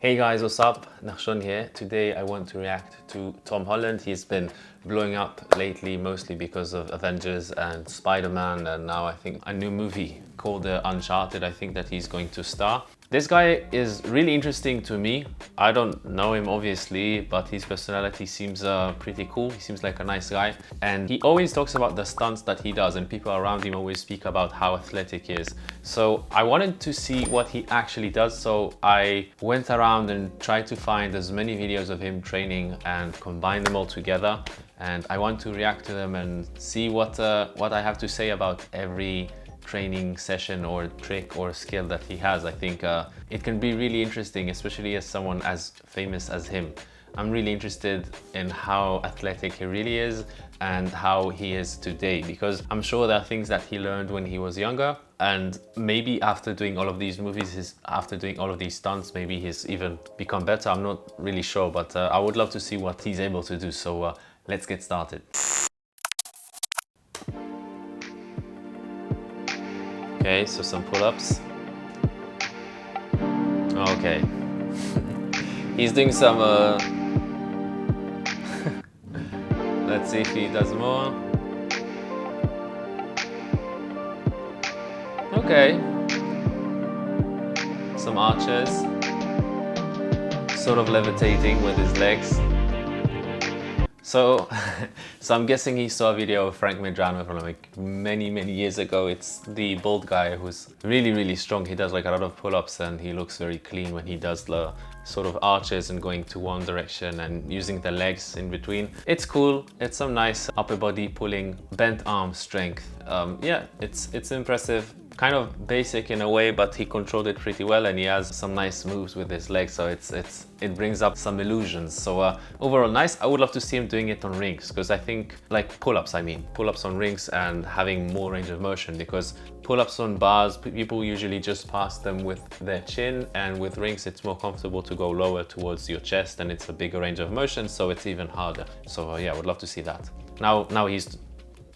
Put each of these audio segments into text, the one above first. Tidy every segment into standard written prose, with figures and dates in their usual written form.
Hey guys, what's up? Nachshon here. Today I want to react to Tom Holland. He's been blowing up lately, mostly because of Avengers and Spider-Man, and now I think a new movie called Uncharted, I think that he's going to star. This guy is really interesting to me. I don't know him obviously, but his personality seems pretty cool. He seems like a nice guy, and he always talks about the stunts that he does, and people around him always speak about how athletic he is. So I wanted to see what he actually does, so I went around and tried to find as many videos of him training and combine them all together, and I want to react to them and see what I have to say about every training session or trick or skill that he has. I think it can be really interesting, especially as someone as famous as him. I'm really interested in how athletic he really is and how he is today, because I'm sure there are things that he learned when he was younger, and maybe after doing all of these movies, after doing all of these stunts, maybe he's even become better. I'm not really sure, but I would love to see what he's able to do. So let's get started. Okay, so some pull-ups. Okay. He's doing some... Let's see if he does more. Okay. Some arches. Sort of levitating with his legs. So I'm guessing he saw a video of Frank Medrano from like many years ago. It's the bald guy who's really strong. He does like a lot of pull-ups and he looks very clean when he does the sort of arches and going to one direction and using the legs in between. It's cool. It's some nice upper body pulling, bent arm strength. Yeah, it's impressive. Kind of basic in a way, but he controlled it pretty well, and he has some nice moves with his legs, so it brings up some illusions. So overall nice. I would love to see him doing it on rings, because I think like pull-ups on rings and having more range of motion, because pull-ups on bars, people usually just pass them with their chin, and with rings it's more comfortable to go lower towards your chest, and it's a bigger range of motion, so it's even harder. So yeah, I would love to see that. Now he's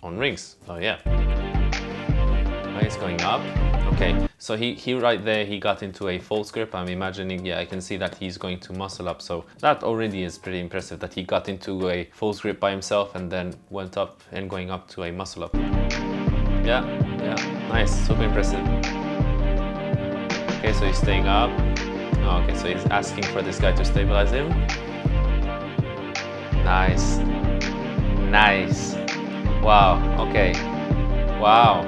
on rings. Oh yeah. He's going up. Okay, so he right there, he got into a false grip. I'm imagining, yeah, I can see that he's going to muscle up. So that already is pretty impressive, that he got into a false grip by himself and then went up and going up to a muscle up. Yeah, nice, super impressive. Okay, so he's staying up. Oh, okay, so he's asking for this guy to stabilize him. Nice. Wow, okay. Wow.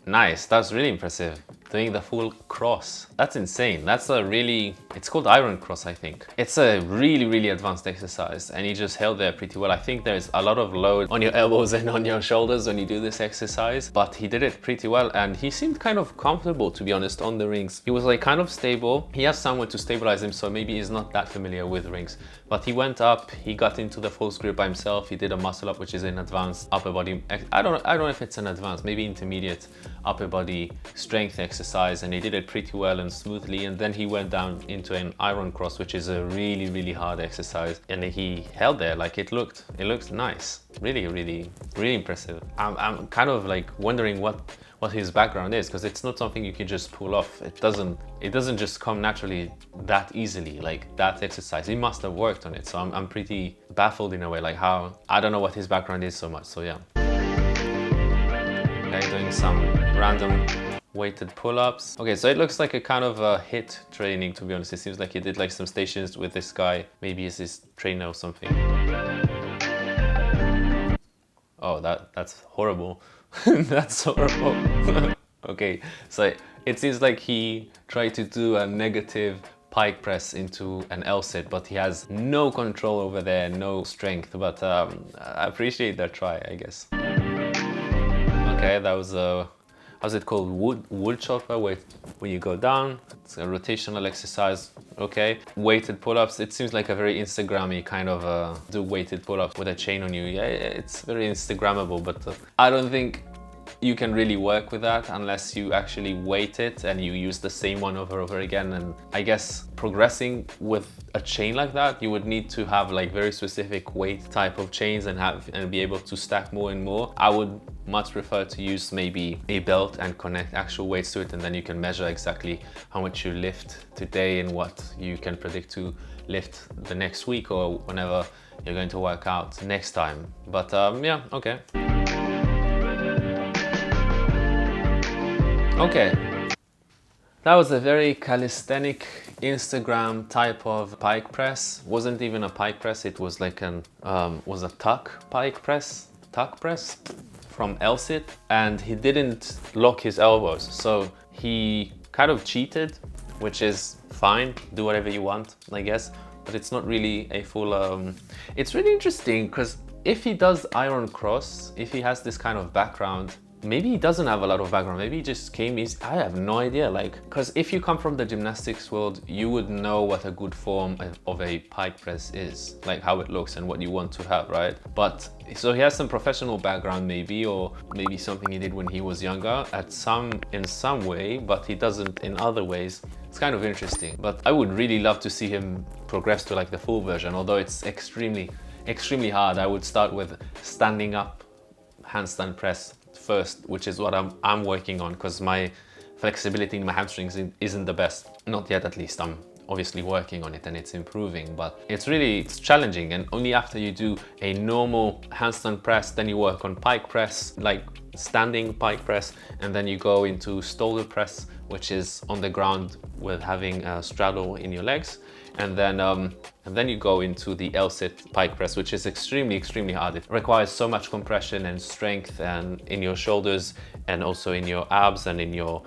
Nice, that's really impressive. Doing the full cross. That's insane. That's a really, it's called iron cross, I think. It's a really advanced exercise, and he just held there pretty well. I think there's a lot of load on your elbows and on your shoulders when you do this exercise, but he did it pretty well, and he seemed kind of comfortable, to be honest, on the rings. He was like kind of stable. He has someone to stabilize him, so maybe he's not that familiar with rings, but he went up, he got into the false grip by himself. He did a muscle up, which is an advanced upper body, I don't know if it's an advanced, maybe intermediate upper body strength exercise, and he did it pretty well and smoothly. And then he went down into an iron cross, which is a really hard exercise, and he held there. Like it looked nice. Really impressive. I'm kind of like wondering what his background is, because it's not something you can just pull off. It doesn't just come naturally that easily, like that exercise. He must have worked on it, so I'm pretty baffled in a way, like how, I don't know what his background is so much. So yeah. Okay, doing some random weighted pull-ups. Okay, so it looks like a kind of a HIIT training, to be honest. It seems like he did like some stations with this guy. Maybe he's his trainer or something. Oh, that's horrible. That's horrible. Okay, so it seems like he tried to do a negative pike press into an L sit, but he has no control over there, no strength. But I appreciate that try, I guess. Okay, that was a, how's it called? Wood chopper, when you go down. It's a rotational exercise. Okay, weighted pull-ups. It seems like a very Instagrammy kind of do weighted pull-ups with a chain on you. Yeah, it's very Instagrammable, but I don't think you can really work with that unless you actually weight it and you use the same one over and over again. And I guess progressing with a chain like that, you would need to have like very specific weight type of chains and be able to stack more and more. I would much prefer to use maybe a belt and connect actual weights to it, and then you can measure exactly how much you lift today and what you can predict to lift the next week or whenever you're going to work out next time. But yeah, okay. Okay, that was a very calisthenic Instagram type of pike press. Wasn't even a pike press, it was like was a tuck press from Elsit, and he didn't lock his elbows. So he kind of cheated, which is fine, do whatever you want, I guess, but it's not really a full, it's really interesting because if he does iron cross, if he has this kind of background, maybe he doesn't have a lot of background, maybe he just came easy. I have no idea, like, because if you come from the gymnastics world, you would know what a good form of a pike press is, like how it looks and what you want to have, right? But so he has some professional background maybe, or maybe something he did when he was younger in some way, but he doesn't in other ways. It's kind of interesting, but I would really love to see him progress to like the full version, although it's extremely hard. I would start with standing up handstand press first, which is what I'm working on, because my flexibility in my hamstrings isn't the best, not yet at least. I'm obviously working on it and it's improving, but it's challenging. And only after you do a normal handstand press, then you work on pike press, like standing pike press, and then you go into shoulder press, which is on the ground with having a straddle in your legs, and then you go into the L-sit pike press, which is extremely hard. It requires so much compression and strength, and in your shoulders and also in your abs and in your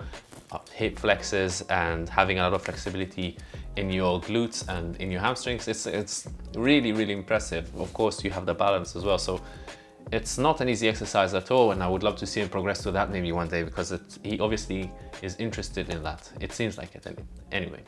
hip flexors, and having a lot of flexibility in your glutes and in your hamstrings. It's really impressive. Of course, you have the balance as well, so it's not an easy exercise at all, and I would love to see him progress to that maybe one day, because he obviously is interested in that. It seems like it anyway.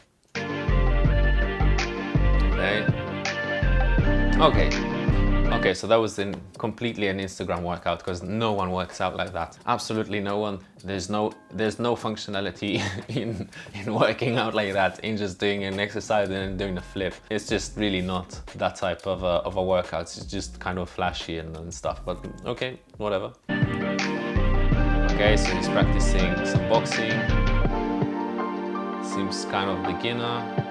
Okay, so that was completely an Instagram workout, because no one works out like that. Absolutely no one. There's no functionality in working out like that, in just doing an exercise and then doing a flip. It's just really not that type of a workout. It's just kind of flashy and stuff, but okay, whatever. Okay, so he's practicing some boxing. Seems kind of beginner.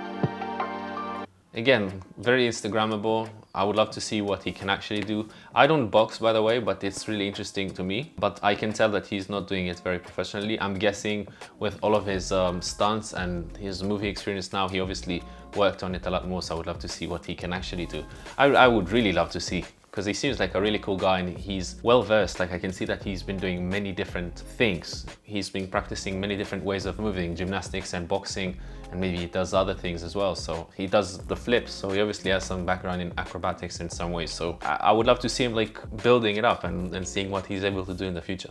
Again, very Instagrammable. I would love to see what he can actually do. I don't box, by the way, but it's really interesting to me. But I can tell that he's not doing it very professionally. I'm guessing with all of his stunts and his movie experience now, he obviously worked on it a lot more, so I would love to see what he can actually do. I would really love to see, because he seems like a really cool guy and he's well versed. Like, I can see that he's been doing many different things. He's been practicing many different ways of moving, gymnastics and boxing, and maybe he does other things as well. So he does the flips, so he obviously has some background in acrobatics in some ways. So I would love to see him like building it up and seeing what he's able to do in the future.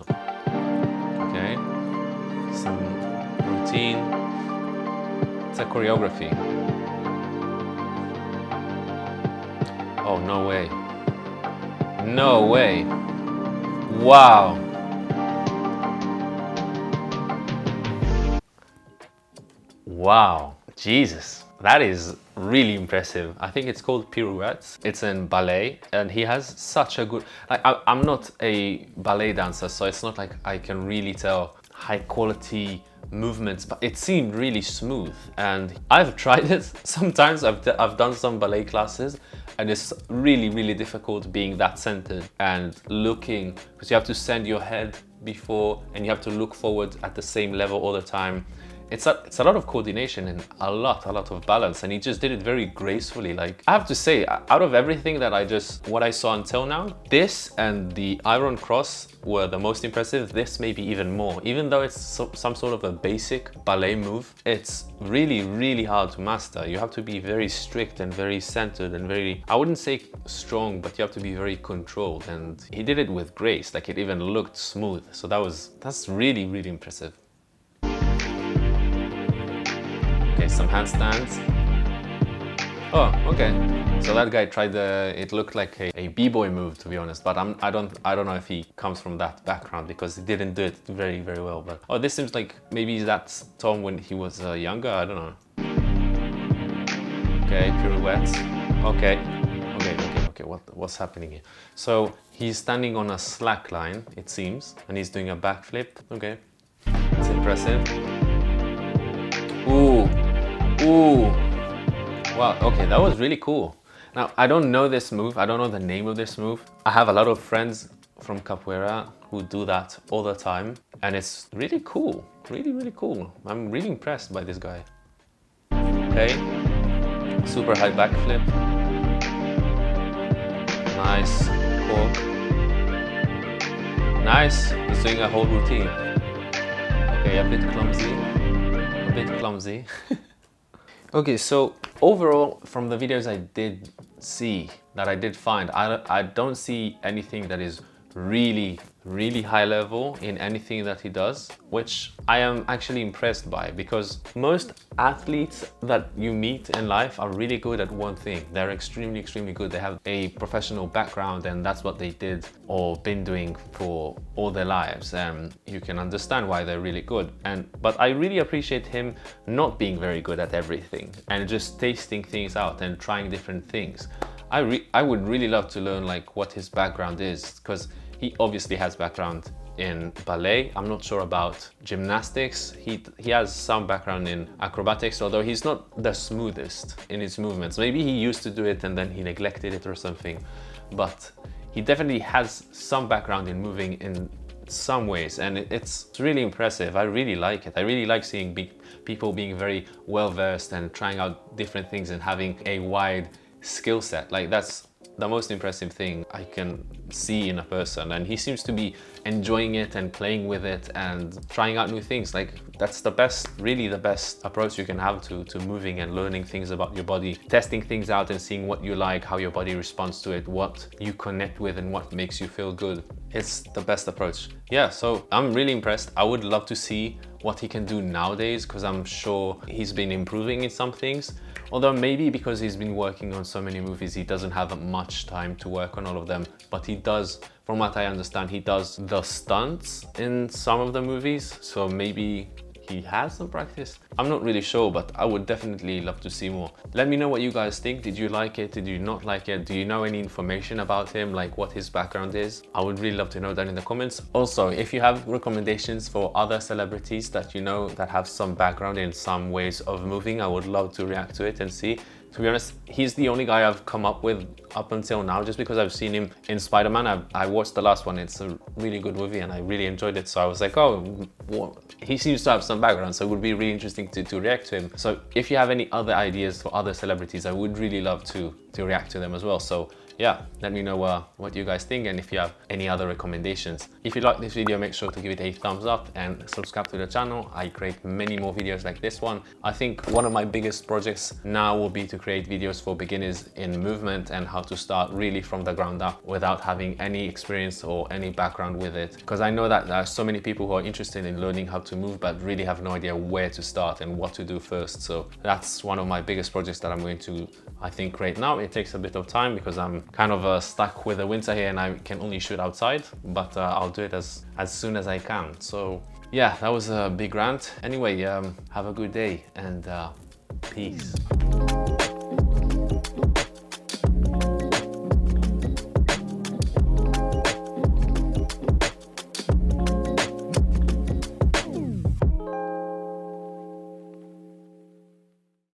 Okay, some routine. It's a choreography. Oh, no way. No way. Wow. Wow. Jesus. That is really impressive. I think it's called pirouettes. It's in ballet, and he has such a good... I'm not a ballet dancer, so it's not like I can really tell high quality movements, but it seemed really smooth. And I've tried it. Sometimes I've done some ballet classes, and it's really difficult being that centered and looking, because you have to send your head before and you have to look forward at the same level all the time. It's a lot of coordination and a lot of balance, and he just did it very gracefully. Like, I have to say, out of everything that what I saw until now, this and the iron cross were the most impressive. This maybe even more. Even though it's some sort of a basic ballet move, it's really hard to master. You have to be very strict and very centered and very, I wouldn't say strong, but you have to be very controlled, and he did it with grace. Like, it even looked smooth. So that's really impressive. Okay, some handstands. Oh, okay. So that guy tried it looked like a b-boy move, to be honest, but I don't know if he comes from that background because he didn't do it very, very well. But oh, this seems like maybe that's Tom when he was younger. I don't know. Okay, pirouettes. Okay, okay. What's happening here? So he's standing on a slack line, it seems, and he's doing a backflip. Okay, it's impressive. Ooh, ooh. Wow, okay, that was really cool. Now, I don't know this move. I don't know the name of this move. I have a lot of friends from capoeira who do that all the time, and it's really cool. Really, really cool. I'm really impressed by this guy. Okay, super high backflip. Nice cork. Nice, he's doing a whole routine. Okay, a bit clumsy. A bit clumsy. Okay, so overall, from the videos I did see, that I did find, I don't see anything that is really, really high level in anything that he does, which I am actually impressed by, because most athletes that you meet in life are really good at one thing. They're extremely, extremely good. They have a professional background and that's what they did or been doing for all their lives, and you can understand why they're really good. But I really appreciate him not being very good at everything and just tasting things out and trying different things. I would really love to learn like what his background is, because he obviously has background in ballet. I'm not sure about gymnastics. He has some background in acrobatics, although he's not the smoothest in his movements. Maybe he used to do it and then he neglected it or something, but he definitely has some background in moving in some ways, and it's really impressive. I really like it. I really like seeing people being very well versed and trying out different things and having a wide skill set. Like, that's the most impressive thing I can see in a person, and he seems to be enjoying it and playing with it and trying out new things. Like, that's the best, really the best approach you can have to moving and learning things about your body, testing things out and seeing what you like, how your body responds to it, what you connect with and what makes you feel good. It's the best approach. Yeah, so I'm really impressed. I would love to see what he can do nowadays, because I'm sure he's been improving in some things. Although maybe because he's been working on so many movies, he doesn't have much time to work on all of them. But he does, from what I understand, he does the stunts in some of the movies. So maybe he has some practice. I'm not really sure, but I would definitely love to see more. Let me know what you guys think. Did you like it? Did you not like it? Do you know any information about him, like what his background is? I would really love to know that in the comments. Also, if you have recommendations for other celebrities that you know that have some background in some ways of moving, I would love to react to it and see. To be honest, he's the only guy I've come up with up until now, just because I've seen him in Spider-Man. I watched the last one. It's a really good movie and I really enjoyed it. So I was like, oh, well, he seems to have some background, so it would be really interesting to react to him. So if you have any other ideas for other celebrities, I would really love to react to them as well. So yeah, let me know what you guys think and if you have any other recommendations. If you like this video, make sure to give it a thumbs up and subscribe to the channel. I create many more videos like this one. I think one of my biggest projects now will be to create videos for beginners in movement and how to start really from the ground up without having any experience or any background with it. Because I know that there are so many people who are interested in learning how to move but really have no idea where to start and what to do first. So that's one of my biggest projects that I'm going to, I think, create now. It takes a bit of time because I'm kind of stuck with the winter here and I can only shoot outside, but I'll do it as soon as I can. So yeah, that was a big rant. Anyway, have a good day and peace.